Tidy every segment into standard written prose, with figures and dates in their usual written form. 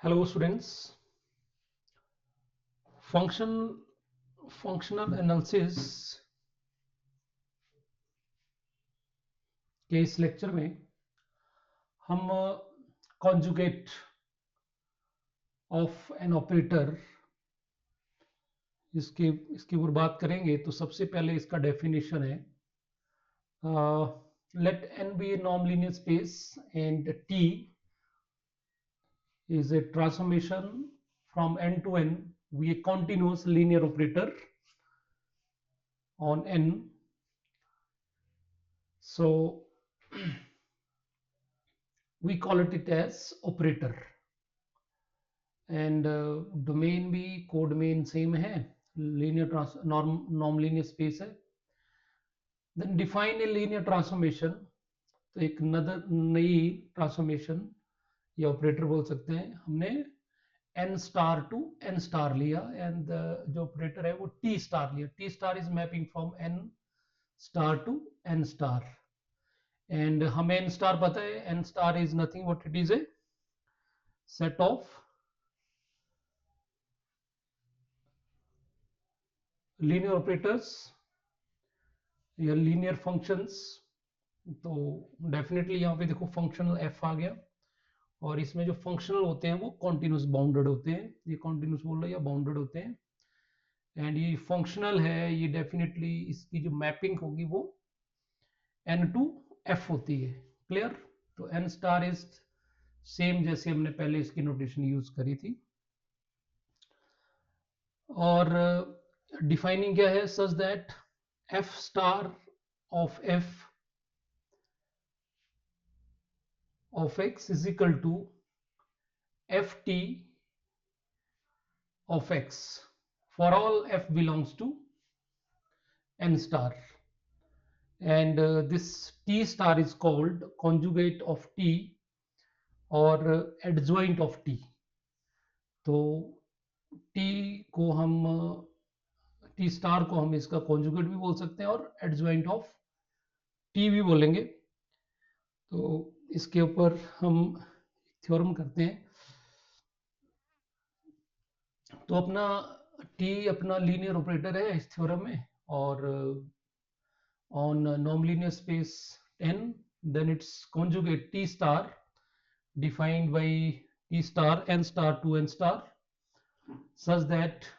Hello students, functional analysis के इस lecture में हम कॉन्जुगेट ऑफ एन ऑपरेटर इसके ऊपर बात करेंगे। तो सबसे पहले इसका डेफिनेशन है, let n be a non-linear space and t is a transformation from n to n be a continuous linear operator on n. So we call it as operator and domain भी code में same है, linear non linear space है। Then define a linear transformation, तो एक नई transformation या operator बोल सकते हैं। हमने n star to n star लिया एंड जो ऑपरेटर है वो t स्टार लिया। t star is mapping from n star to n star and हमें n स्टार पता है, n star is nothing but it is a set of linear operators या linear functions. तो definitely यहाँ पे देखो फंक्शनल एफ आ गया और इसमें जो फंक्शनल होते हैं वो कॉन्टिन्यूस बाउंडेड होते हैं। ये कॉन्टिन्यूस बोल रहे या बाउंडेड होते हैं एंड ये फंक्शनल है, ये डेफिनेटली इसकी जो मैपिंग होगी वो n टू f होती है। क्लियर? तो n स्टार इज सेम जैसे हमने पहले इसकी नोटेशन यूज करी थी। और डिफाइनिंग क्या है, such that f star of f of x is equal to ft of x for all f belongs to n star, and this t star is called conjugate of t or adjoint of t. तो t को हम t star को हम इसका conjugate भी बोल सकते हैं और एडजॉइंट ऑफ t भी बोलेंगे। तो इसके ऊपर हम थ्योरम करते हैं। तो अपना t अपना लीनियर ऑपरेटर है इस थ्योरम में, और on nonlinear space n then its conjugate t star defined by t star n star to n star such that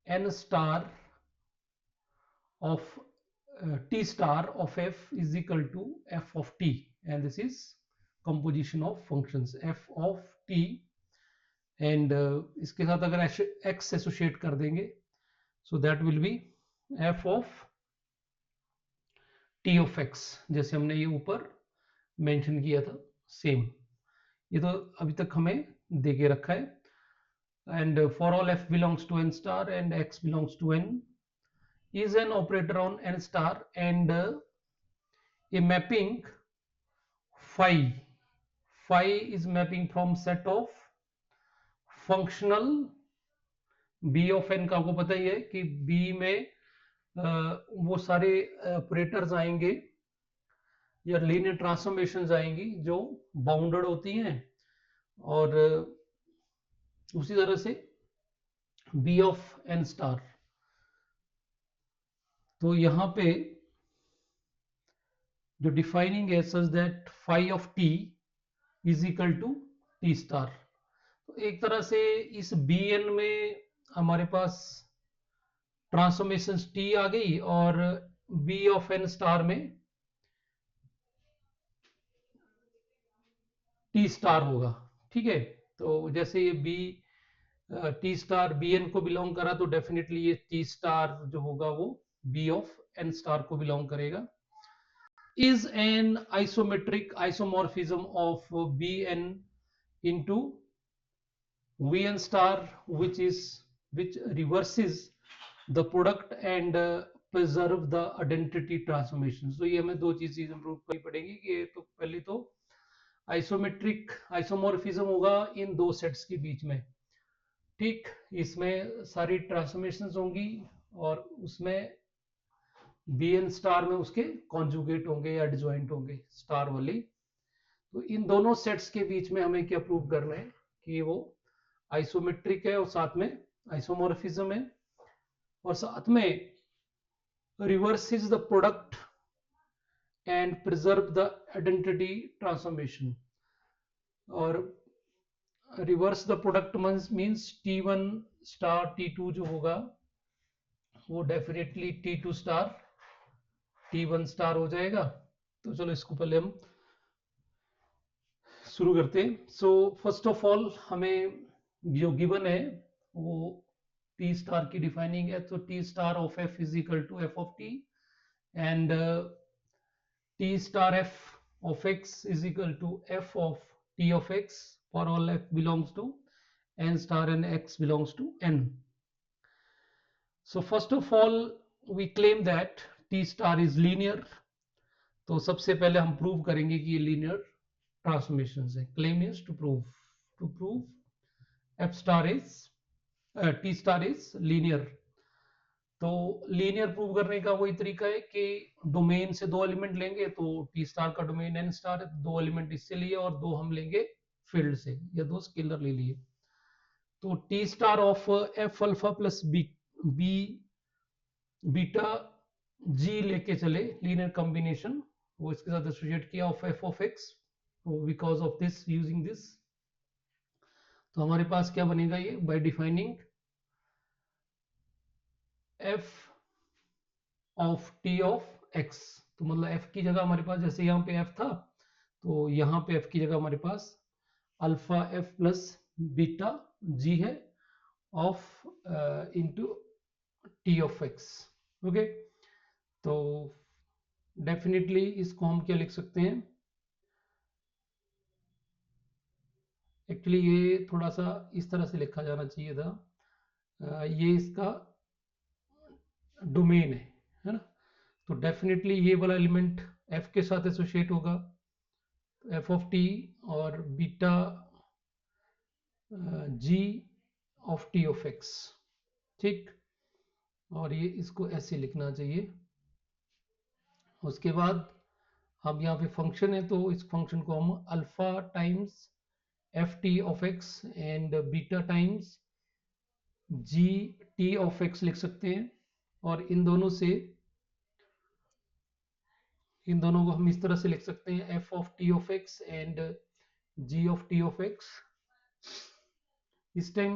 n star of t star of f is equal to f of t, and this is composition of functions f of t and इसके साथ अगर x associate कर देंगे so that will be f of t of x, जैसे हमने ये ऊपर mention किया था सेम। ये तो अभी तक हमें दे के रखा है। And for all f belongs to n star and x belongs to n is an operator on n star and a mapping phi is mapping from set of functional b of n का आपको पता ही है कि b में वो सारे operators आएंगे या लीनियर ट्रांसफॉर्मेशंस आएंगी जो बाउंडेड होती हैं, और उसी तरह से b ऑफ n स्टार। तो यहाँ पे जो डिफाइनिंग है such that phi of t is equal to t star. तो एक तरह से इस bn में हमारे पास ट्रांसफॉर्मेशन t आ गई और b ऑफ n स्टार में t स्टार होगा। ठीक है, तो जैसे ये b T star B N को बिलोंग करा तो डेफिनेटली ये टी स्टार जो होगा वो बी ऑफ एन स्टार को बिलोंग करेगा। Is an isometric isomorphism of B N into V N star which reverses the product and preserve the identity transformation। तो ये हमें दो चीजें इंप्रूव करनी पड़ेगी कि तो पहले तो आइसोमेट्रिक आइसोमॉर्फिज्म होगा इन दो सेट्स के बीच में। ठीक, इसमें सारी ट्रांसफॉर्मेशंस होंगी और उसमें बी एन स्टार में उसके कॉन्जुगेट होंगे या एडजॉइंट होंगे स्टार वाली। तो इन दोनों सेट्स के बीच में हमें क्या प्रूव करना है कि वो आइसोमेट्रिक है और साथ में आइसोमॉर्फिज्म है, और साथ में reverses the product and preserve the identity transformation. और reverse the product means T1 star T2 जो होगा वो definitely T2 star T1 star हो जाएगा। तो चलो इसको पहले हम शुरू करते हैं। सो फर्स्ट ऑफ ऑल हमें जो गिवन है वो T स्टार की डिफाइनिंग है, तो T star of F is equal to F of T and T star F of X is equal to F of T of X for all F belongs to N star and X belongs to N. So first of all we claim that T star is linear. तो सबसे पहले हम prove करेंगे कि ये linear transformation है। Claim is to prove F star is T star is linear. तो linear prove करने का वही तरीका है कि डोमेन से दो एलिमेंट लेंगे, तो टी स्टार का डोमेन एन स्टार है, दो एलिमेंट इससे लिए और दो हम लेंगे फील्ड से, या दो स्केलर ले लिए। तो T star of F alpha plus B beta G लेके चले लीनियर कॉम्बिनेशन, वो इसके साथ एसोसिएट किया of F of X because of this using this. तो हमारे पास क्या बनेगा ये by defining F of T of X. तो मतलब एफ की जगह हमारे पास जैसे यहाँ पे एफ था, तो यहाँ पे एफ की जगह हमारे पास अल्फा एफ प्लस बीटा जी है of into T of X. Okay, तो डेफिनेटली इसको हम क्या लिख सकते हैं, एक्चुअली ये थोड़ा सा इस तरह से लिखा जाना चाहिए था, ये इसका डोमेन है ना। तो डेफिनेटली ये वाला एलिमेंट एफ के साथ एसोसिएट होगा, एफ ऑफ टी और beta G of T of X, ठीक। और ये इसको ऐसे लिखना चाहिए। उसके बाद हम यहाँ पे फंक्शन है, तो इस फंक्शन को हम alpha times F T of X and beta times G T of x लिख सकते हैं। और इन दोनों को हम इस तरह से लिख सकते हैं F of T of X and G of T of X. इस टाइम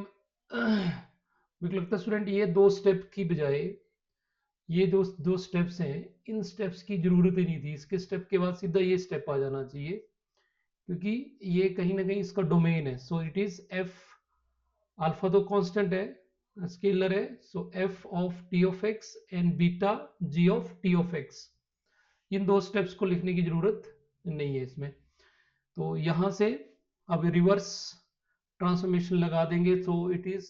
मुझे लगता है स्टूडेंट ये दो स्टेप की बजाय ये दो स्टेप्स हैं, इन स्टेप्स की जरूरत ही नहीं थी। इसके स्टेप के बाद सीधा ये स्टेप आ जाना चाहिए, क्योंकि ये कहीं ना कहीं इसका डोमेन है। So it is F alpha तो कांस्टेंट है, स्केलर है, so F of T of X and beta G of T of X. इन दो स्टेप्स को लिखने की जरूरत नहीं है इसमें। तो यहां से अब रिवर्स ट्रांसफॉर्मेशन लगा देंगे, तो it is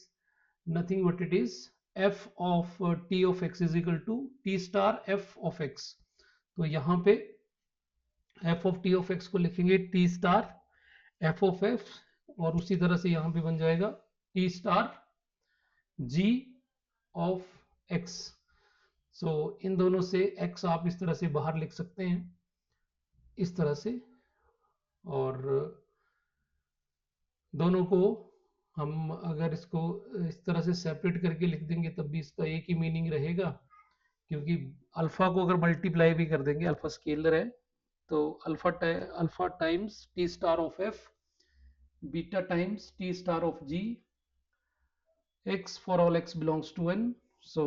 nothing but it is F of T of X is equal to T star F of X. तो यहाँ पे F of T of X को लिखेंगे T star F of F, और उसी तरह से यहाँ पे बन जाएगा T star G of X. So इन दोनों से x आप इस तरह से बाहर लिख सकते हैं, इस तरह से, और दोनों को हम अगर इसको इस तरह से सेपरेट करके लिख देंगे तब भी इसका एक ही मीनिंग रहेगा, क्योंकि अल्फा को अगर मल्टीप्लाई भी कर देंगे, अल्फा स्केलर है, तो alpha times T star of F beta times T star of G X for all X belongs to N. So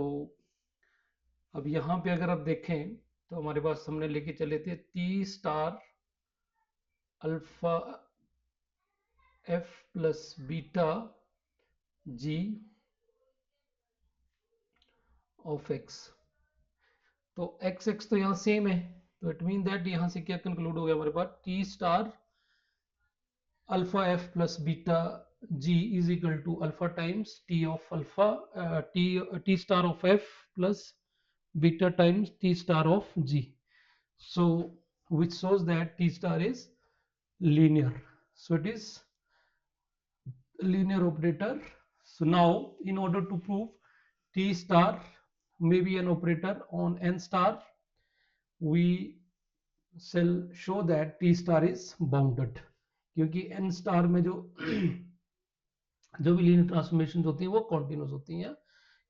अब यहाँ पे अगर आप देखें तो हमारे पास हमने लेके चले थे T star alpha F plus beta G of X. तो एक्स एक्स तो यहाँ सेम है, तो इट मीन दैट यहाँ से क्या कंक्लूड हो गया हमारे पास T star alpha F plus beta G is equal to alpha times T of alpha T star of F plus beta times t star of g, so which shows that t star is linear. So it is linear operator. So now in order to prove t star may be an operator on n star, we shall show that t star is bounded, क्योंकि n star में जो जो भी linear transformation होती हैं वो continuous होती हैं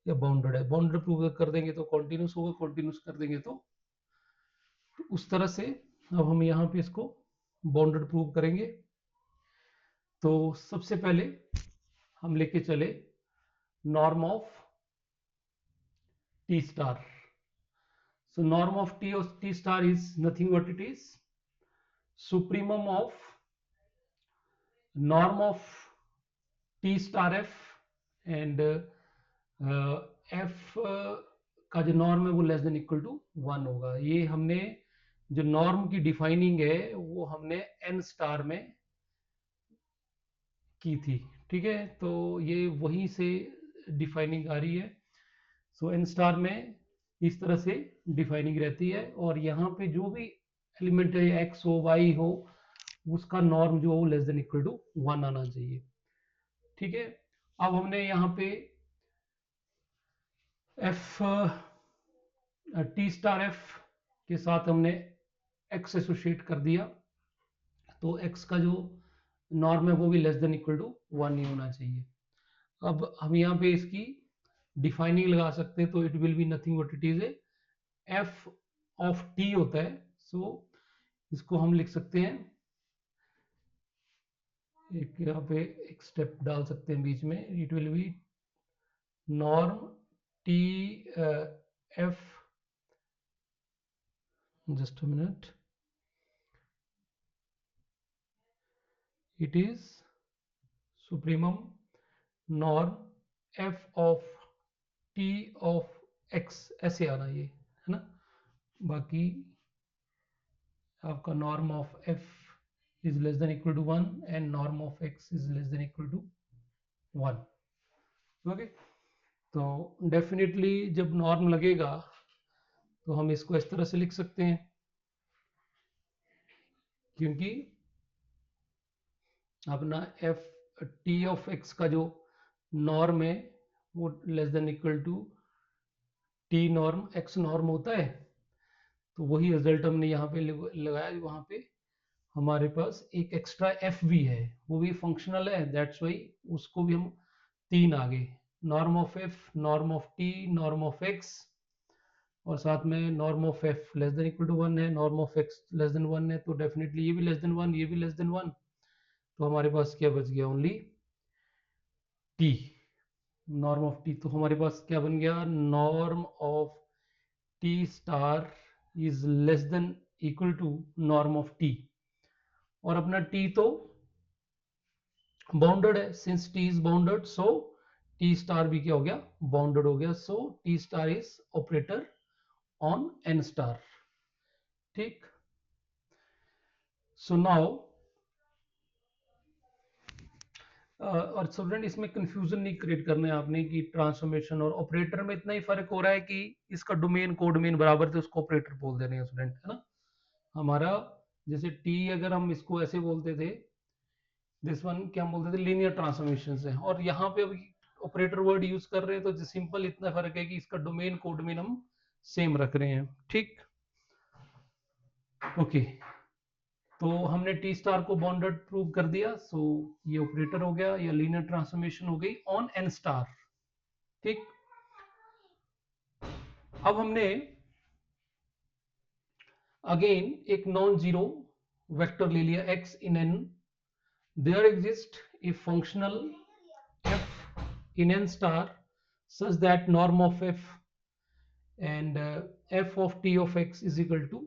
या बाउंडेड है। बाउंडेड प्रूव कर देंगे तो कॉन्टिन्यूस होगा, कॉन्टिन्यूस कर देंगे तो उस तरह से। अब हम यहाँ पे इसको बाउंडेड प्रूव करेंगे। तो सबसे पहले हम लेके चले norm of T star. So norm of T star is nothing but it is supremum of norm of T star F and F का जो नॉर्म है वो लेस देन इक्वल टू 1 होगा। ये हमने जो नॉर्म की डिफाइनिंग है वो हमने n स्टार में की थी, ठीक है। तो ये वहीं से डिफाइनिंग आ रही है। सो n स्टार में इस तरह से डिफाइनिंग रहती है और यहाँ पे जो भी एलिमेंट है x हो y हो उसका नॉर्म जो हो लेस देन इक्वल टू 1 आना चाहिए, ठीक है। अब हमने यहाँ पे f टी स्टार f के साथ हमने x एसोसिएट कर दिया, तो x का जो नॉर्म है वो भी लेस देन इक्वल टू 1 ही होना चाहिए। अब हम यहाँ पे इसकी डिफाइनिंग लगा सकते हैं, तो it will be nothing but it is A f of t होता है। सो इसको हम लिख सकते हैं, एक यहाँ पे एक स्टेप डाल सकते हैं बीच में, it will be norm T F, just a minute, it is supremum norm F of T of X, ऐसे आना ये है ना। बाकी आपका norm of F is less than equal to 1 and norm of X is less than equal to 1, okay. तो definitely जब norm लगेगा तो हम इसको इस तरह से लिख सकते हैं, क्योंकि अपना एफ टी ऑफ एक्स का जो नॉर्म है वो less than equal to T norm X norm होता है। तो वही रिजल्ट हमने यहाँ पे लगाया, वहाँ पे हमारे पास एक एक्स्ट्रा एफ भी है, वो भी फंक्शनल है, दैट्स वाई उसको भी हम 3 आगे, norm of F, norm of T, norm of X, और साथ में norm of F less than equal to 1 है, norm of X less than 1 है, तो डेफिनेटली ये भी लेस देन 1, ये भी लेस देन 1। तो हमारे पास क्या बच गया, only T, norm of T. तो हमारे पास क्या बन गया, norm of T star is less than equal to norm of T, और अपना टी तो बाउंडेड है, since T is bounded so T star भी क्या हो गया, बाउंडेड हो गया। So T star is operator on N star, ठीक। सो नाउ और स्टूडेंट इसमें कंफ्यूजन नहीं क्रिएट करना है आपने कि ट्रांसफॉर्मेशन और ऑपरेटर में इतना ही फर्क हो रहा है कि इसका डोमेन कोडोमेन बराबर थे, उसको ऑपरेटर बोल दे रहे हैं स्टूडेंट, है ना। हमारा जैसे टी अगर हम इसको ऐसे बोलते थे, दिस वन क्या हम बोलते थे, लीनियर ट्रांसफॉर्मेशन है, और यहाँ पे अभी ऑपरेटर वर्ड यूज कर रहे हैं, तो सिंपल इतना फर्क है कि इसका डोमेन कोडोमेन हम सेम रख रहे हैं, ठीक। ओके, तो हमने टी स्टार को बाउंडेड प्रूव कर दिया। सो ये ऑपरेटर हो गया या लीनियर ट्रांसफॉर्मेशन हो गई ऑन एन स्टार, ठीक। अब हमने अगेन एक नॉन जीरो वेक्टर ले लिया x in n, there exists a functional f in n star such that norm of f and f of t of x is equal to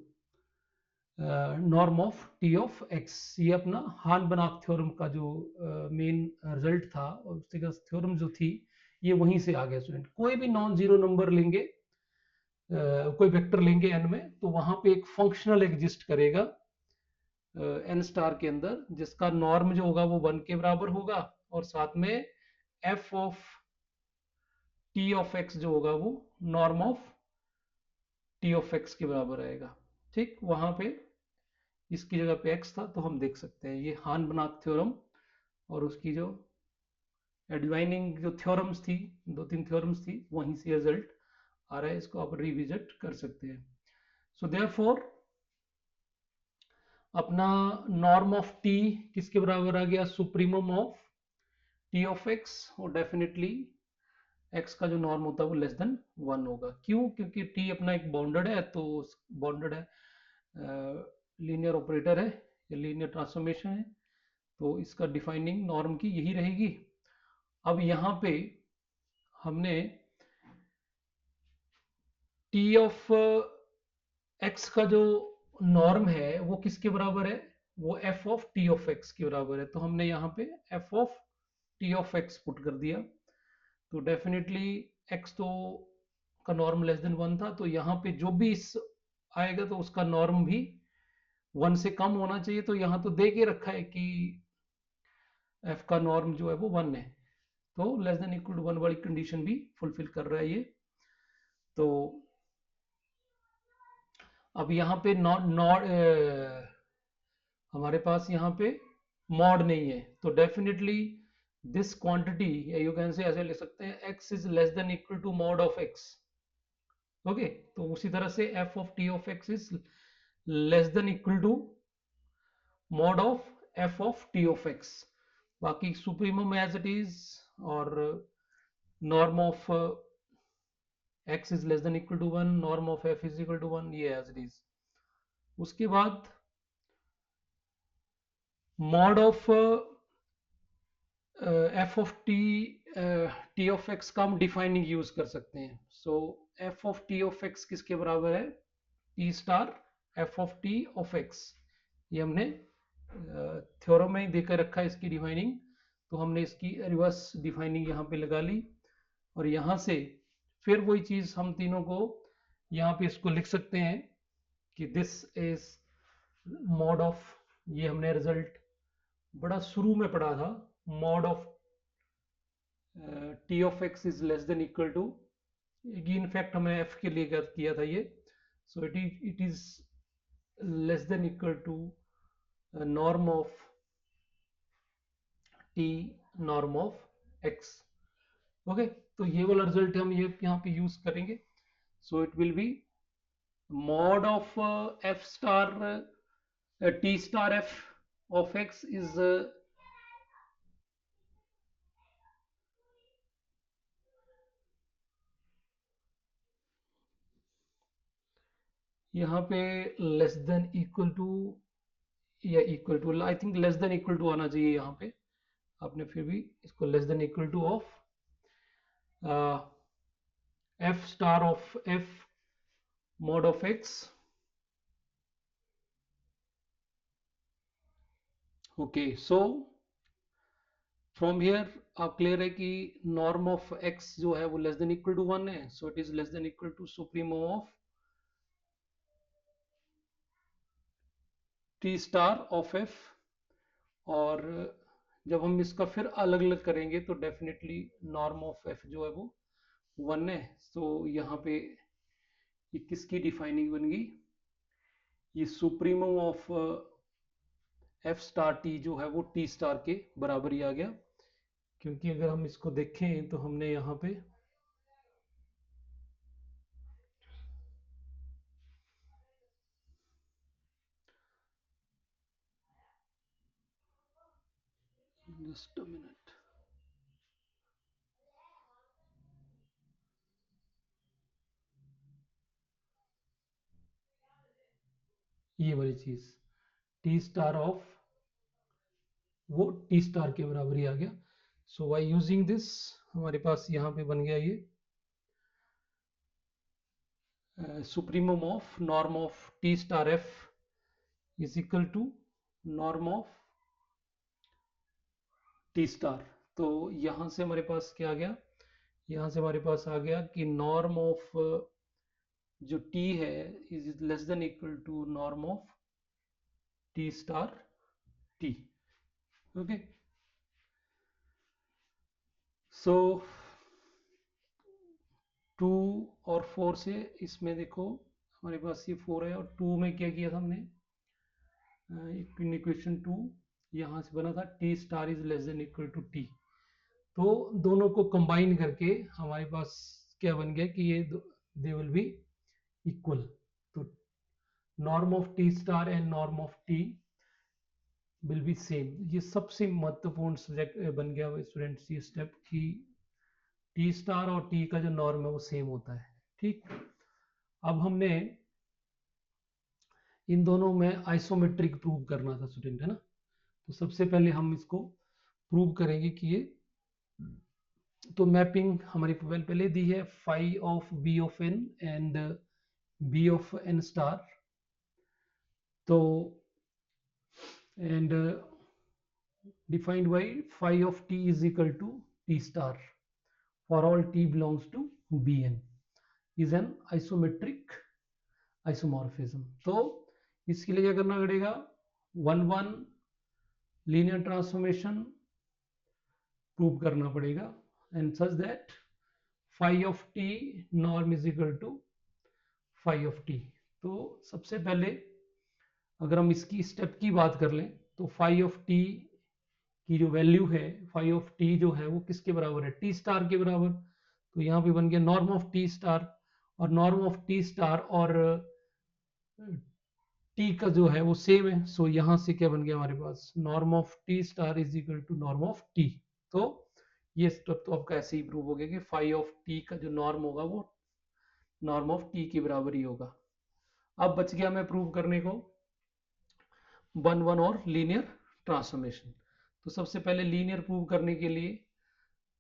norm of T of X. ये अपना हान-बनाक theorem का जो main result था, और उसके theorem जो थी ये वहीं से आ गया स्टूडेंट। कोई भी नॉन जीरो नंबर लेंगे, कोई वेक्टर लेंगे n में, तो वहां पे एक फंक्शनल एग्जिस्ट करेगा n स्टार के अंदर, जिसका नॉर्म जो होगा वो 1 के बराबर होगा, और साथ में f of t of x जो होगा वो norm of t of x के बराबर आएगा, ठीक। वहां पे इसकी जगह पे x था, तो हम देख सकते हैं ये हान-बनाक थ्योरम और उसकी जो एडवाइनिंग जो थ्योरम्स थी, 2-3 थ्योरम्स थी, वहीं से रिजल्ट आ रहा है, इसको आप रिविजिट कर सकते हैं। सो देयरफॉर अपना नॉर्म ऑफ टी किसके बराबर आ गया, supremum of T of X और डेफिनेटली एक्स का जो नॉर्म होता है वो लेस देन 1 होगा। क्यों? क्योंकि टी अपना एक बाउंडेड है, तो बाउंडेड है, लीनियर ऑपरेटर है या लीनियर ट्रांसफॉर्मेशन है, तो इसका डिफाइनिंग नॉर्म की यही रहेगी। अब यहाँ पे हमने टी ऑफ एक्स का जो नॉर्म है वो किसके बराबर है? वो F of T of x के बराबर है। तो हमने यहाँ पे F of T of x put कर दिया, तो डेफिनेटली एक्स तो का नॉर्म लेस देन 1 था, तो यहाँ पे जो भी इस आएगा तो उसका नॉर्म भी 1 से कम होना चाहिए। तो यहाँ तो दे के रखा है कि एफ का नॉर्म जो है वो 1 है, तो लेस देन इक्वल टू 1 वाली कंडीशन भी फुलफिल कर रहा है ये। तो अब यहाँ पे नॉट नॉट हमारे पास यहाँ पे मॉड नहीं है, तो डेफिनेटली दिस क्वांटिटी, या यू कैन से ऐसे लिख सकते हैं X is less than equal to mod of X. Okay, तो उसी तरह से F of T of X is less than equal to mod of F of T of X. बाकी सुप्रीमम एज इट इज, और norm of x is less than equal to 1, norm of f is equal to 1, ये as it is. उसके बाद mod of F of T, T of X का हम defining use कर सकते हैं। So F of T of X किसके बराबर है? T star F of T of X. ये हमने थ्योरम में देकर रखा है इसकी डिफाइनिंग, तो हमने इसकी रिवर्स डिफाइनिंग यहाँ पे लगा ली, और यहाँ से फिर वही चीज हम तीनों को यहाँ पे इसको लिख सकते हैं कि दिस इज मॉड ऑफ, ये हमने रिजल्ट बड़ा शुरू में पढ़ा था, mod of T of X is less than equal to, ये इनफैक्ट हमने एफ के लिए किया था ये। So it is less than equal to norm of T, norm of X. Okay, तो ये वाला रिजल्ट हम ये यहाँ पे यूज करेंगे। So it will B mod of f star t star f of x is यहाँ पे लेस देन इक्वल टू या equal to, I think less than equal to आना चाहिए यहाँ पे। आपने फिर भी इसको less than equal to of f star of f mod of x। Okay, so from here आप क्लियर है कि नॉर्म ऑफ x जो है वो लेस देन इक्वल टू 1 है, so it is less than equal to supremum of T star of F. और जब हम इसका फिर अलग अलग करेंगे तो डेफिनेटली नॉर्म ऑफ एफ जो है वो 1 है। तो यहाँ पे ये किसकी डिफाइनिंग बन गई? ये supremo of F star T जो है वो टी स्टार के बराबर ही आ गया, क्योंकि अगर हम इसको देखें तो हमने यहाँ पे जस्ट अ मिनट, ये वाली चीज टी स्टार ऑफ वो टी स्टार के बराबर ही आ गया। सो बाय यूजिंग दिस हमारे पास यहाँ पे बन गया ये supremum of norm of T star F is equal to norm of T star. तो यहाँ से हमारे पास क्या आ गया? यहाँ से हमारे पास आ गया कि नॉर्म ऑफ जो टी है is less than equal to norm of T star T. Okay, so 2 और 4 से इसमें देखो हमारे पास ये 4 है, और 2 में क्या किया था हमने? इक्वेशन 2 यहाँ से बना था T star is less than equal to T. तो दोनों को कंबाइन करके हमारे पास क्या बन गया कि ये दे विल बी इक्वल। तो norm of T star and norm of T will be same. ये सबसे महत्वपूर्ण सब्जेक्ट बन गया हुआ स्टूडेंट्स ये स्टेप की टी स्टार और टी का जो नॉर्म है वो सेम होता है। ठीक, अब हमने इन दोनों में आइसोमेट्रिक प्रूव करना था स्टूडेंट, है ना। तो सबसे पहले हम इसको प्रूव करेंगे कि ये, तो मैपिंग हमारी पहले दी है phi of B of N and B of N star. तो and defined by phi of t is equal to t star for all t belongs to bn is an isometric isomorphism। तो इसके लिए क्या करना पड़ेगा, 1 1 linear transformation prove करना पड़ेगा and such that phi of t norm is equal to phi of t। तो सबसे पहले अगर हम इसकी स्टेप की बात कर लें तो phi of t की जो वैल्यू है, phi of t जो है वो किसके बराबर है, टी स्टार के बराबर। तो यहाँ पे बन गया नॉर्म ऑफ टी स्टार, और नॉर्म ऑफ टी स्टार और टी का जो है वो सेम है। सो यहाँ से क्या बन गया हमारे पास, norm of T star is equal to norm of T. तो ये स्टेप तो आपका ऐसे ही प्रूव हो गया कि फाई ऑफ टी का जो नॉर्म होगा वो नॉर्म ऑफ टी के बराबर ही होगा। अब बच गया हमें प्रूव करने को 1 1 और लीनियर ट्रांसफॉर्मेशन। तो सबसे पहले लीनियर प्रूव करने के लिए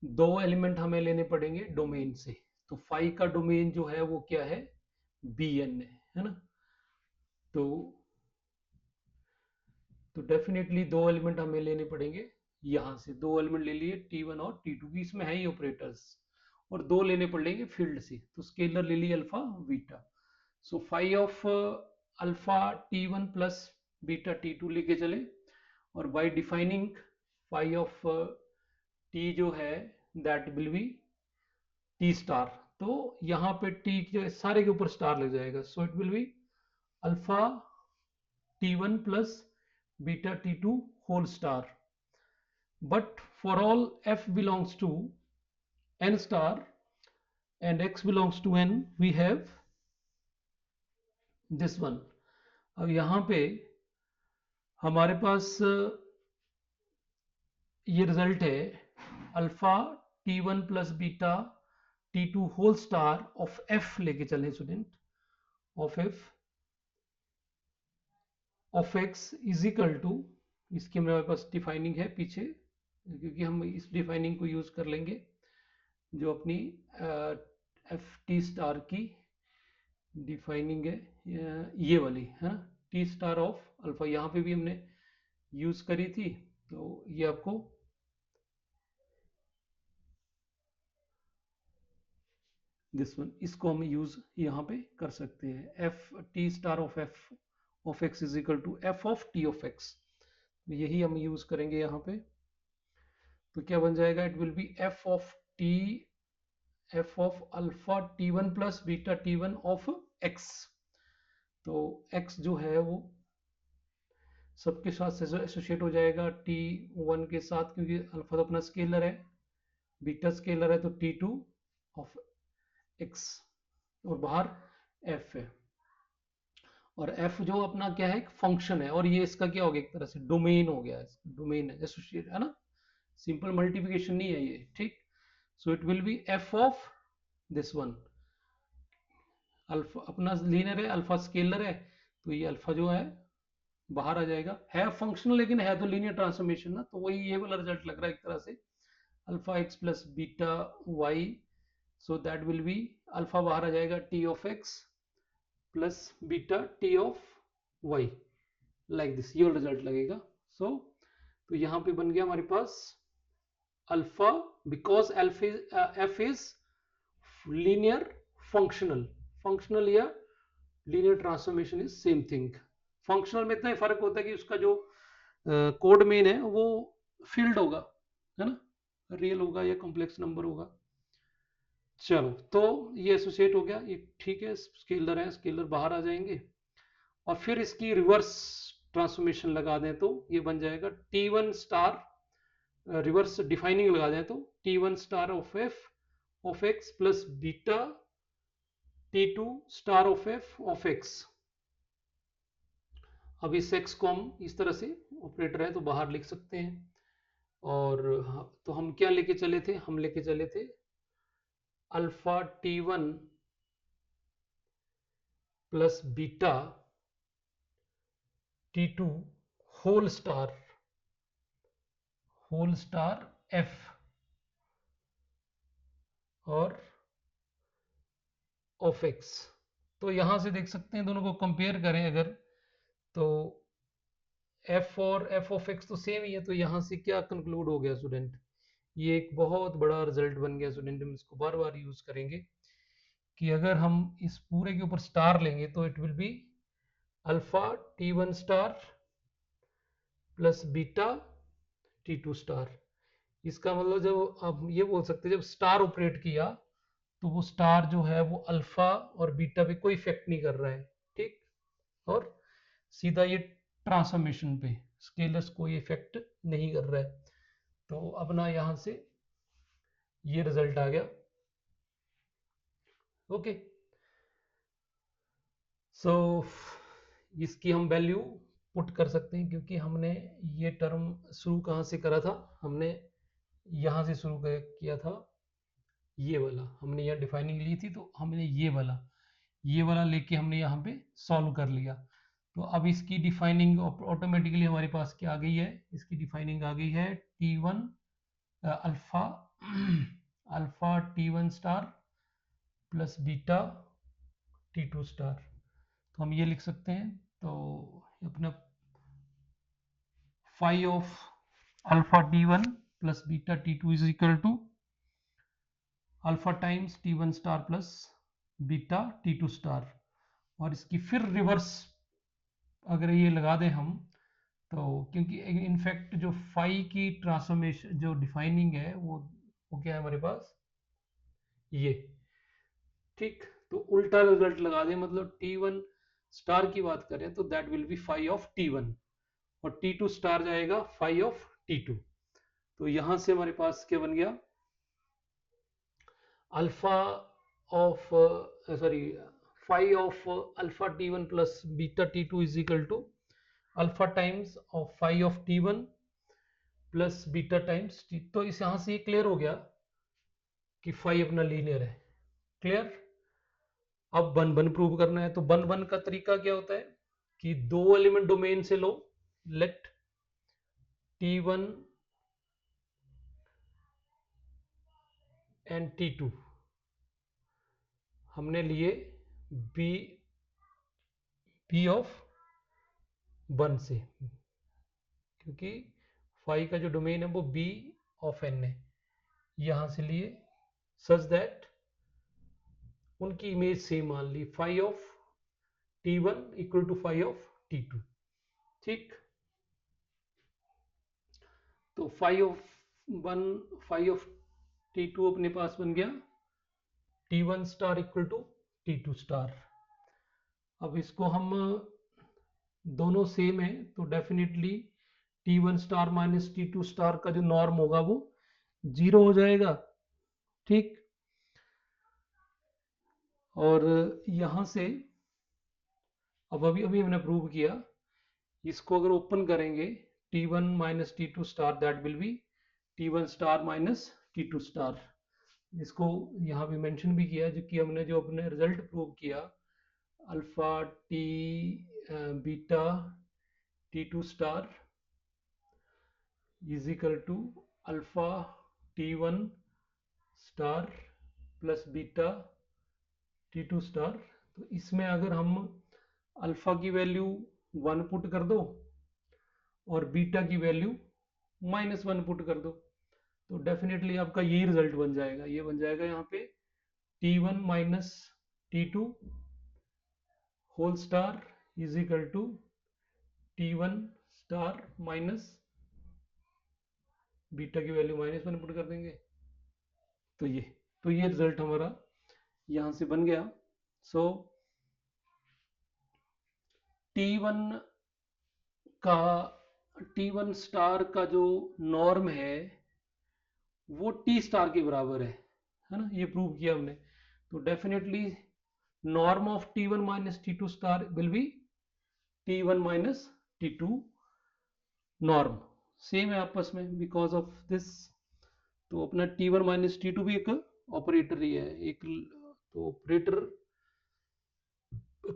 दो एलिमेंट हमें लेने पड़ेंगे डोमेन से। तो फाई का डोमेन जो है वो क्या है, बी एन है ना। तो डेफिनेटली दो एलिमेंट हमें लेने पड़ेंगे, यहां से दो एलिमेंट ले लिए T1 और T2 की, इसमें है ही ऑपरेटर्स, और दो लेने पड़ेंगे फील्ड से। तो स्केलर ले ली alpha beta. So phi of alpha T1 plus beta T2 लेके चले, और by defining phi of T जो है that will be T star. तो यहाँ पे टी जो सारे के ऊपर स्टार लग जाएगा। So it will be alpha T1 plus beta T2 whole star। But for all f belongs to n star and x belongs to n, we have this one। अब यहाँ पे हमारे पास ये रिजल्ट है alpha T1 plus beta T2 whole star of f लेके चले student, of f of x is equal to, इसकी मेरे पास डिफाइनिंग है पीछे, क्योंकि हम इस डिफाइनिंग को यूज कर लेंगे जो अपनी एफ टी स्टार की डिफाइनिंग है, ये वाली है ना, टी स्टार ऑफ अल्फा, यहाँ पे भी हमने यूज करी थी। तो ये आपको दिस वन, इसको हम यूज यहाँ पे कर सकते हैं, F T star of X is equal to F of T of X. यही हम यूज करेंगे यहाँ पे। तो क्या बन जाएगा, it will B F of T, F of alpha T1 plus beta T1 of X. तो x जो है वो सबके साथ एसोसिएट हो जाएगा T1 के साथ, क्योंकि अल्फा तो अपना स्केलर है, बीटा स्केलर है, तो T2 ऑफ x, और बाहर f है, और f जो अपना क्या है, एक फंक्शन है, और ये इसका क्या हो गया, एक तरह से डोमेन हो गया, डोमेन है, एसोसिएट है ना, सिंपल मल्टीप्लिकेशन नहीं है ये, ठीक। So it will be f of this one, alpha अपना लीनियर है, अल्फा स्केलर है, तो ये अल्फा जो है बाहर आ जाएगा, है फंक्शनल लेकिन है तो लीनियर ट्रांसफॉर्मेशन ना, तो वही ये वाला रिजल्ट लग रहा है एक तरह से, alpha X plus beta Y. So that will be, alpha बाहर आ जाएगा T of X plus beta T of Y, like this, ये रिजल्ट लगेगा। सो तो यहाँ पे बन गया हमारे पास alpha, because F is linear functional, functional या linear transformation is same thing. Functional में इतना ही फर्क होता है कि उसका जो कोड मेन है वो फील्ड होगा, है ना, रियल होगा या कॉम्प्लेक्स नंबर होगा। चलो, तो ये एसोसिएट हो गया, ये ठीक है, स्केलर है, स्केलर बाहर आ जाएंगे, और फिर इसकी रिवर्स ट्रांसफॉर्मेशन लगा दें तो ये बन जाएगा T1 स्टार, रिवर्स डिफाइनिंग लगा दें तो T1 star of X plus beta T2 star of f of x। अब इस x को हम इस तरह से ऑपरेटर है तो बाहर लिख सकते हैं। और तो हम क्या लेके चले थे, हम लेके चले थे alpha T1 plus beta T2 whole star F और ऑफ एक्स। तो यहां से देख सकते हैं, दोनों को कंपेयर करें अगर, तो f और f ऑफ x तो सेम ही है। तो यहां से क्या कंक्लूड हो गया स्टूडेंट, ये एक बहुत बड़ा रिजल्ट बन गया स्टूडेंट। हम इसको बार बार यूज करेंगे कि अगर हम इस पूरे के ऊपर स्टार लेंगे तो it will be alpha T1 star plus beta T2 star. इसका मतलब जब आप ये बोल सकते हैं, जब स्टार ऑपरेट किया तो वो स्टार जो है वो अल्फा और बीटा पे कोई इफेक्ट नहीं कर रहा है, ठीक। और सीधा ये ट्रांसफॉर्मेशन पे स्केलर्स कोई इफेक्ट नहीं कर रहा है। तो अपना यहां से ये रिजल्ट आ गया। ओके, सो इसकी हम वैल्यू पुट कर सकते हैं, क्योंकि हमने ये टर्म शुरू कहाँ से करा था, हमने यहाँ से शुरू किया था। ये वाला हमने यहाँ डिफाइनिंग ली थी, तो हमने ये वाला लेके हमने यहाँ पे सॉल्व कर लिया। तो अब इसकी डिफाइनिंग ऑटोमेटिकली हमारे पास क्या आ गई है, इसकी डिफाइनिंग आ गई है T1 alpha alpha T1 star plus beta T2 star. तो हम ये लिख सकते हैं, तो अपना phi of alpha T1 plus beta T2 is equal to alpha times T1 star plus beta T2 star. और इसकी फिर रिवर्स अगर ये लगा दें हम, तो क्योंकि इनफैक्ट जो फाई की ट्रांसफॉर्मेशन जो डिफाइनिंग है वो क्या है हमारे पास, ये, ठीक। तो उल्टा रिजल्ट लगा दें, मतलब T1 स्टार की बात करें तो that will be phi of T1 और T2 स्टार जाएगा फाई ऑफ T2। तो यहां से हमारे पास क्या बन गया, alpha of sorry phi of alpha T1 plus beta T2 is equal to alpha times of phi of T1 plus beta times T। तो इस यहां से ये क्लियर हो गया कि फाई अपना लीनियर है। क्लियर। अब बन बन प्रूव करना है, तो बन बन का तरीका क्या होता है कि दो एलिमेंट डोमेन से लो, लेट T1 एंड T2 हमने लिए बी ऑफ 1 से, क्योंकि फाई का जो डोमेन है वो बी ऑफ एन है, यहां से लिए सच दैट उनकी इमेज सेम मान ली, phi of T1 equal to phi of T2, ठीक। तो फाई ऑफ T2 अपने पास बन गया T1 star equal to T2 star. अब इसको हम दोनों सेम है तो definitely T1 star minus T2 star का जो नॉर्म होगा वो 0 हो जाएगा, ठीक। और यहां से अब अभी अभी हमने प्रूव किया, इसको अगर ओपन करेंगे T1 minus T2 star that will B T1 star minus T2 star. इसको यहाँ पे मेंशन भी किया, जो कि हमने जो अपने रिजल्ट प्रूव किया alpha T beta T2 star is equal to alpha T1 star plus beta T2 star. तो इसमें अगर हम अल्फा की वैल्यू 1 पुट कर दो और बीटा की वैल्यू -1 पुट कर दो, तो डेफिनेटली आपका यही रिजल्ट बन जाएगा। ये बन जाएगा यहाँ पे T1 minus T2 whole star is equal to T1 star minus beta की वैल्यू -1 पुट कर देंगे, तो ये रिजल्ट हमारा यहां से बन गया। सो T1 का T1 स्टार का जो नॉर्म है वो T स्टार के बराबर है ना, ये प्रूव किया हमने। तो definitely norm of T1 minus T2 star will be T1 minus T2 norm same है आपस में बिकॉज ऑफ दिस। तो अपना T1 माइनस T2 भी एक ऑपरेटर ही है एक। तो ऑपरेटर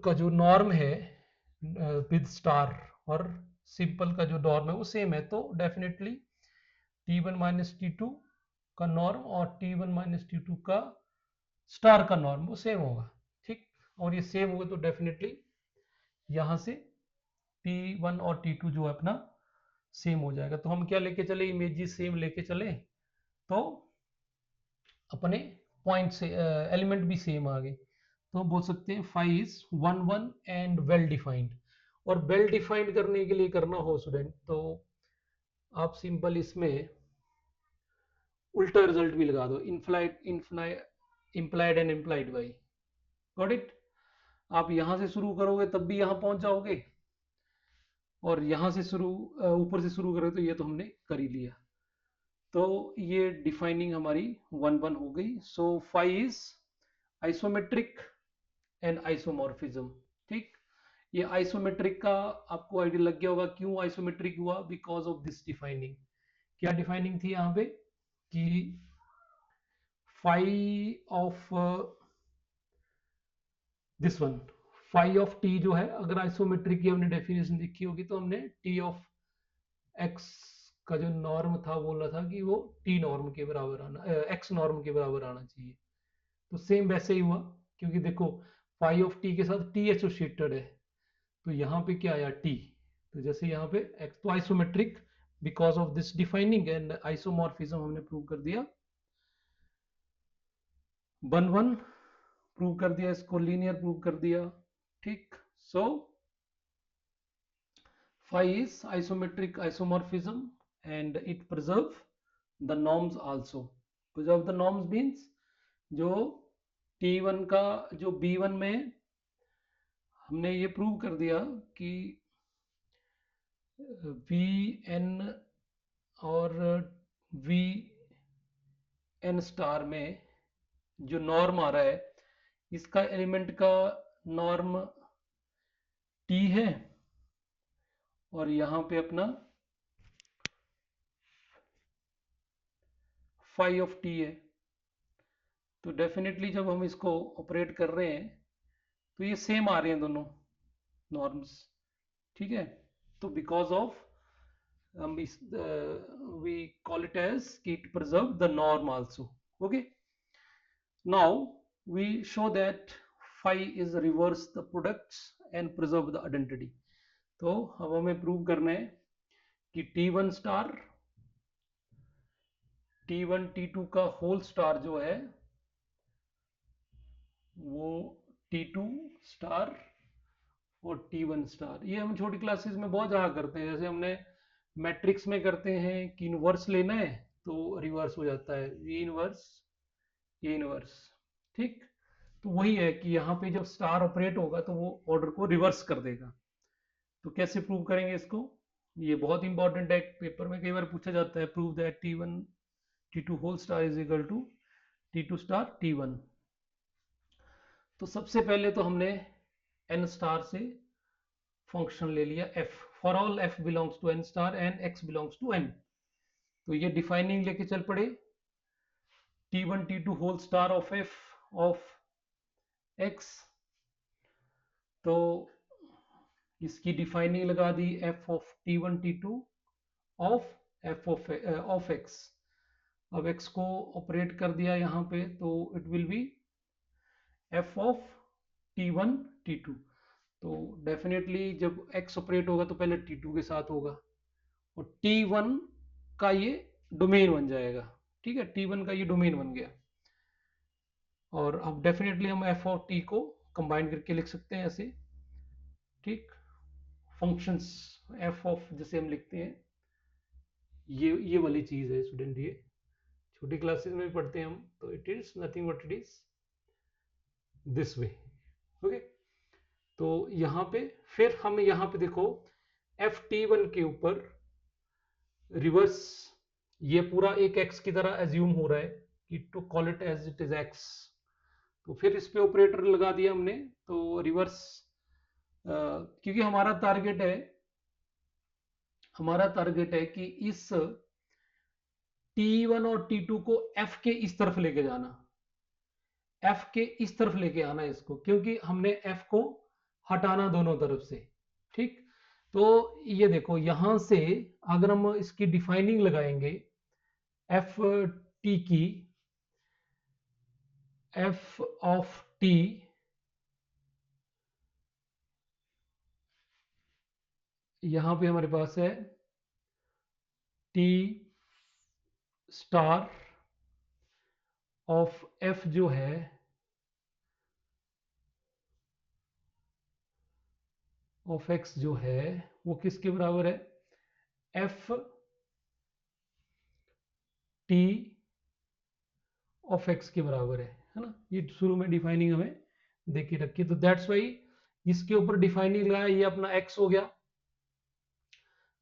का जो नॉर्म है विद स्टार और सिंपल का जो नॉर्म है वो सेम है, तो डेफिनेटली T1 माइनस T2 का नॉर्म और T1 माइनस T2 का स्टार का नॉर्म वो सेम होगा। ठीक, और ये सेम होगा तो डेफिनेटली यहां से T1 और T2 जो है अपना सेम हो जाएगा। तो हम क्या लेके चले, इमेजेस सेम लेके चले तो अपने पॉइंट से एलिमेंट भी सेम आ गए। तो हम बोल सकते हैं five is 1 1 and well defined. और वेल डिफाइंड करने के लिए करना हो स्टूडेंट तो आप सिंपल इसमें उल्टा रिजल्ट भी लगा दो, इनफ्लाइड implied and implied by. Got it. आप यहां से शुरू करोगे तब भी यहां पहुंच जाओगे, और यहां से शुरू ऊपर से शुरू करोगे तो ये तो हमने कर ही लिया। तो ये डिफाइनिंग हमारी 1 1 हो गई। So five is isometric and isomorphism. ठीक, ये आइसोमेट्रिक का आपको आइडिया लग गया होगा क्यों आइसोमेट्रिक हुआ, बिकॉज ऑफ दिस डिफाइनिंग। क्या डिफाइनिंग थी यहाँ पे कि five of this one, five of T जो है, अगर आइसोमेट्रिक की हमने डेफिनेशन देखी होगी तो हमने टी ऑफ एक्स का जो नॉर्म था बोला था कि वो टी नॉर्म के बराबर आना, एक्स नॉर्म के बराबर आना चाहिए। तो सेम वैसे ही हुआ, क्योंकि देखो फाइव ऑफ टी के साथ टी एसोसिएटेड है, तो यहाँ पे क्या आया टी। तो जैसे यहाँ पे एक्स, तो isometric because of this defining and isomorphism हमने प्रूव कर दिया। 1 1 प्रूव कर दिया, इसको लीनियर प्रूव कर दिया। ठीक, सो phi is isometric isomorphism and it preserve the norms also. Preserve the norms means जो T1 का जो B1 में हमने ये प्रूव कर दिया कि Vn और Vn स्टार में जो नॉर्म आ रहा है, इसका एलिमेंट का नॉर्म T है और यहाँ पे अपना phi ऑफ T है। तो डेफिनेटली जब हम इसको ऑपरेट कर रहे हैं तो ये सेम आ रहे हैं दोनों नॉर्म्स। ठीक है, तो because of we call it as कि it preserve the norm also. Okay, now we show that phi is reverse the products and preserve the identity. तो अब हमें प्रूव करना है कि T1 स्टार T1 T2 का होल स्टार जो है वो T2 स्टार और T1 स्टार, ये हम छोटी क्लासेस में बहुत जगह करते हैं। जैसे हमने मैट्रिक्स में करते हैं कि इनवर्स लेना है तो रिवर्स हो जाता है, ये इनवर्स ये इनवर्स। ठीक, तो वही है कि यहाँ पे जब स्टार ऑपरेट होगा तो वो ऑर्डर को रिवर्स कर देगा। तो कैसे प्रूव करेंगे इसको, ये बहुत इंपॉर्टेंट है, पेपर में कई बार पूछा जाता है। Prove that T1 T2 whole star is equal to T2 star T1। तो सबसे पहले तो हमने n स्टार से फंक्शन ले लिया f, for all f belongs to n star and x belongs to n। तो ये डिफाइनिंग लेके चल पड़े, T1 T2 whole star of f of x। तो इसकी डिफाइनिंग लगा दी f of T1 T2 of f of x। अब x को ऑपरेट कर दिया यहाँ पे तो it will be f of T1 T2। तो डेफिनेटली जब x ऑपरेट होगा तो पहले T2 के साथ होगा और T1 का ये डोमेन बन जाएगा। ठीक है, T1 का ये डोमेन बन गया, और अब डेफिनेटली हम f और t को कंबाइन करके लिख सकते हैं ऐसे। ठीक, फंक्शंस f ऑफ जैसे हम लिखते हैं, ये वाली चीज है स्टूडेंट, ये छोटी क्लासेस में भी पढ़ते हैं हम। तो it is nothing but it is this way. Okay, तो यहाँ पे फिर हम यहाँ पे देखो ft1 के ऊपर रिवर्स, ये पूरा एक x की तरह एज्यूम हो रहा है कि to call it as it is x। तो फिर इस पे ऑपरेटर लगा दिया हमने, तो रिवर्स, क्योंकि हमारा टारगेट है हमारा टारगेट है कि इस T1 और T2 को F के इस तरफ लेके जाना, F के इस तरफ लेके आना इसको, क्योंकि हमने F को हटाना दोनों तरफ से। ठीक, तो ये देखो यहां से अगर हम इसकी डिफाइनिंग लगाएंगे एफ टी की, एफ ऑफ टी यहां पे हमारे पास है टी स्टार ऑफ एफ जो है ऑफ एक्स जो है वो किसके बराबर है, एफ टी ऑफ एक्स के बराबर है ना। ये शुरू में डिफाइनिंग हमें दे के रखी, तो दैट्स वाई इसके ऊपर डिफाइनिंग लगाया, ये अपना एक्स हो गया,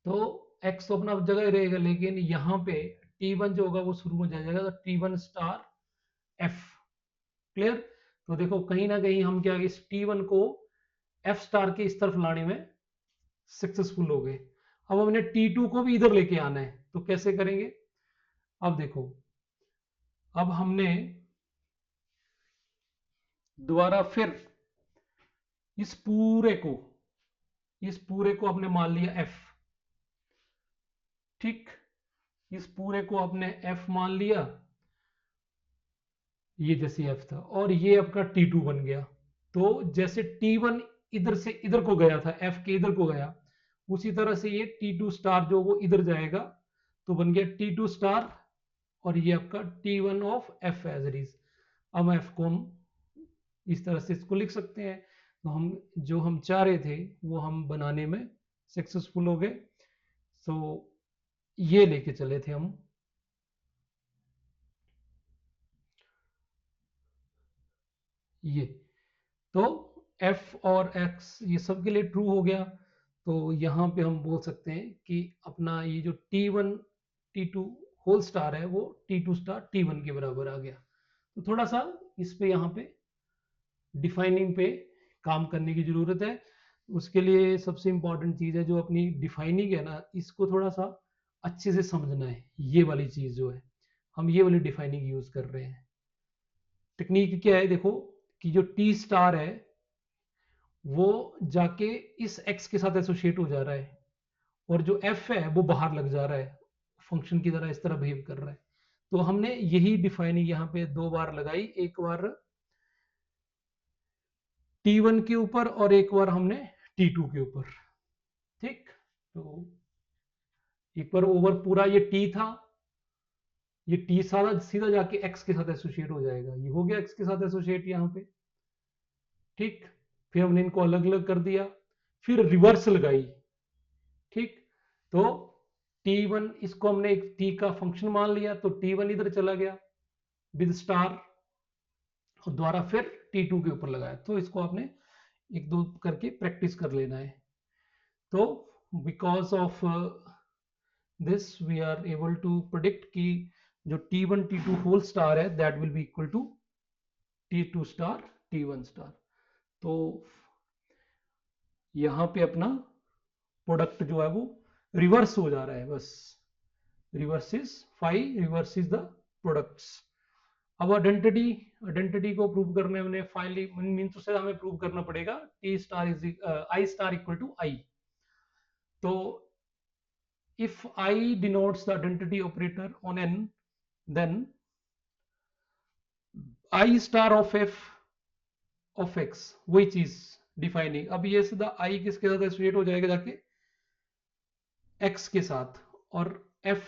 तो एक्स तो अपना जगह ही रहेगा, लेकिन यहाँ पे T1 जो होगा वो शुरू में जाएगा, तो T1 स्टार एफ। क्लियर, तो देखो कहीं ना कहीं हम क्या इस T1 को एफ स्टार के इस तरफ लाने में सक्सेसफुल हो गए। अब हमने T2 को भी इधर लेके आना है, तो कैसे करेंगे, अब देखो अब हमने दोबारा फिर इस पूरे को आपने मान लिया एफ। ठीक, इस पूरे को आपने एफ मान लिया, ये जैसे एफ था, और ये आपका T2 बन गया। तो जैसे T1 इधर से इधर को गया था, एफ के इधर को गया, उसी तरह से ये T2 स्टार जो वो इधर जाएगा, तो बन गया T2 स्टार, और ये आपका T1 of F as it is. अब एफ को हम इस तरह से इसको लिख सकते हैं, तो हम जो हम चाह रहे थे वो हम बनाने में सक्सेसफुल हो गए। सो ये लेके चले थे हम, ये तो f और x ये सब के लिए ट्रू हो गया। तो यहाँ पे हम बोल सकते हैं कि अपना ये जो T1 T2 होल स्टार है वो T2 स्टार T1 के बराबर आ गया। तो थोड़ा सा इस पे यहाँ पे डिफाइनिंग पे काम करने की जरूरत है। उसके लिए सबसे इंपॉर्टेंट चीज है जो अपनी डिफाइनिंग है ना, इसको थोड़ा सा अच्छे से समझना है। ये वाली चीज जो है, हम ये वाली डिफाइनिंग यूज कर रहे हैं। टेक्निक क्या है देखो, कि जो टी स्टार है वो जाके इस एक्स के साथ एसोसिएट हो जा रहा है, और जो एफ है वो बाहर लग जा रहा है, फंक्शन की तरह इस तरह बिहेव कर रहा है। तो हमने यही डिफाइनिंग यहाँ पे दो बार लगाई, एक बार T1 के ऊपर और एक बार हमने T2 के ऊपर। ठीक, तो एक बार ओवर पूरा ये T था, ये T सारा सीधा जाके x के साथ एसोसिएट हो जाएगा, ये हो गया x के साथ एसोसिएट यहाँ पे। ठीक, फिर हमने इनको अलग अलग कर दिया, फिर रिवर्स लगाई। ठीक, तो T1 इसको हमने एक T का फंक्शन मान लिया, तो T1 इधर चला गया विद स्टार, और द्वारा फिर T2 के ऊपर लगाया। तो इसको आपने एक दो करके प्रैक्टिस कर लेना है। तो because of this we are able to predict कि जो T1 T2 होल स्टार है that will be equal to T2 star T1 star. तो यहां पे अपना प्रोडक्ट जो है वो रिवर्स हो जा रहा है, बस reverse is phi, reverse is the products. अब आइडेंटिटी को प्रूव करने में फाइनली मीन तो से हमें प्रूव करना पड़ेगा T star is I star equal to I. तो if I denotes the identity operator on n, then I star of f of x वही चीज डिफाइनिंग। अब ये सीधा I किसके साथ एसोसिएट हो जाएगा जाके x के साथ, और f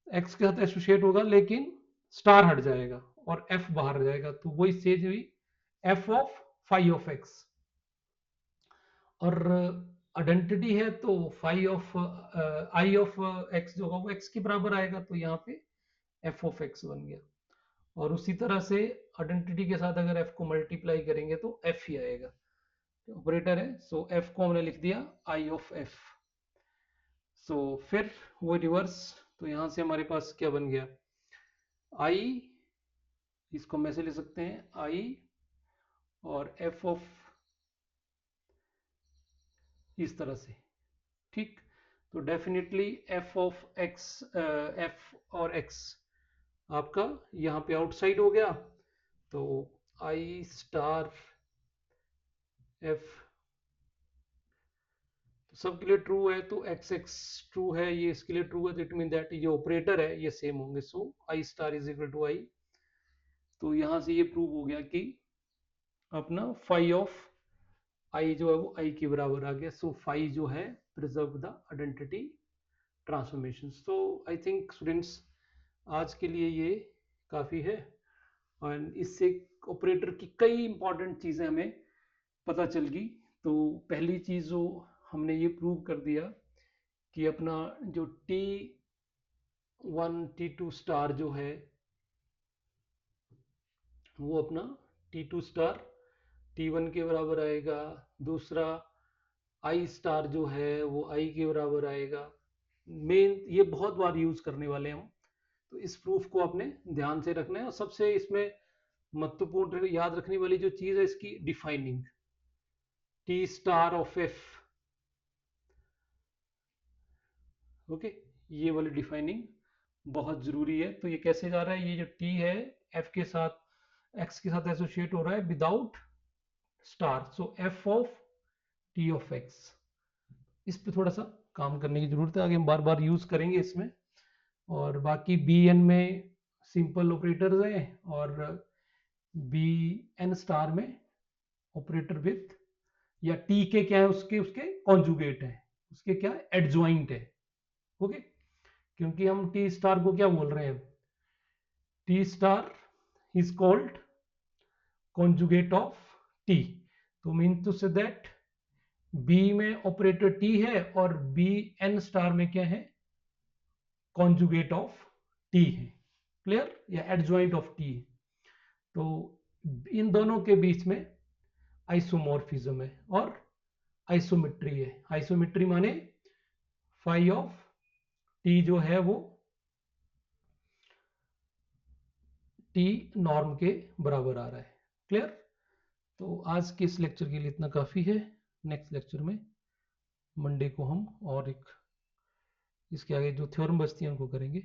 x के साथ एसोसिएट होगा लेकिन स्टार हट जाएगा और f बाहर आ जाएगा, तो वही सेज हुई f of phi of x। और आइडेंटिटी है तो phi of I of X जो होगा वो x के बराबर आएगा, तो यहाँ पे f ऑफ x बन गया। और उसी तरह से आइडेंटिटी के साथ अगर f को मल्टीप्लाई करेंगे तो f ही आएगा, ऑपरेटर है। सो f को हमने लिख दिया i ऑफ f। सो फिर वो रिवर्स, तो यहां से हमारे पास क्या बन गया, i, इसको हम ऐसे लिख सकते हैं i और f ऑफ इस तरह से। ठीक, तो definitely F of x, F और एक्स आपका यहाँ पे आउटसाइड हो गया, तो आई स्टार एफ सबके लिए ट्रू है, तो एक्स एक्स ट्रू है, ये इसके लिए ट्रू है, तो इट मीन दैट ये ऑपरेटर है ये सेम होंगे, सो आई star is equal to I. तो यहाँ से ये प्रूव हो गया कि अपना फाई ऑफ आई जो है वो आई के बराबर आ गया, सो फाई जो है प्रिजर्व द आइडेंटिटी ट्रांसफॉर्मेशन। तो आई थिंक स्टूडेंट्स आज के लिए ये काफ़ी है, और इससे ऑपरेटर की कई इंपॉर्टेंट चीज़ें हमें पता चल गई। तो पहली चीज़ जो हमने ये प्रूव कर दिया कि अपना जो T1 T2 स्टार जो है वो अपना T2 स्टार T1 के बराबर आएगा, दूसरा आई स्टार जो है वो आई के बराबर आएगा। मेन ये बहुत बार यूज करने वाले हैं हम, तो इस प्रूफ को आपने ध्यान से रखना है। और सबसे इसमें महत्वपूर्ण याद रखने वाली जो चीज है इसकी defining, T star of F, okay, ये वाली डिफाइनिंग बहुत जरूरी है। तो ये कैसे जा रहा है, ये जो टी है एफ के साथ एक्स के साथ एसोसिएट हो रहा है without star, so F of T of X. इस पे थोड़ा सा काम करने की जरूरत है, आगे हम बार बार यूज करेंगे इसमें। और बाकी बी एन में सिंपल ऑपरेटर्स हैं, और बी एन स्टार में ऑपरेटर विथ या टी के क्या है, उसके उसके कॉन्जुगेट है, उसके क्या एडजॉइंट है, ओके। क्योंकि हम टी स्टार को क्या बोल रहे हैं, T star is called conjugate of T, तो mean to say that B में ऑपरेटर टी है और बी एन स्टार में क्या है, कॉन्जुगेट ऑफ टी है, क्लियर, या एडजॉइंट ऑफ टी है। तो इन दोनों के बीच में आइसोमॉर्फिज्म है और आइसोमेट्री है। आइसोमेट्री माने फाई ऑफ टी जो है वो टी नॉर्म के बराबर आ रहा है, क्लियर। तो आज के इस लेक्चर के लिए इतना काफ़ी है। नेक्स्ट लेक्चर में मंडे को हम और एक इसके आगे जो थ्योरम बचती है उनको करेंगे।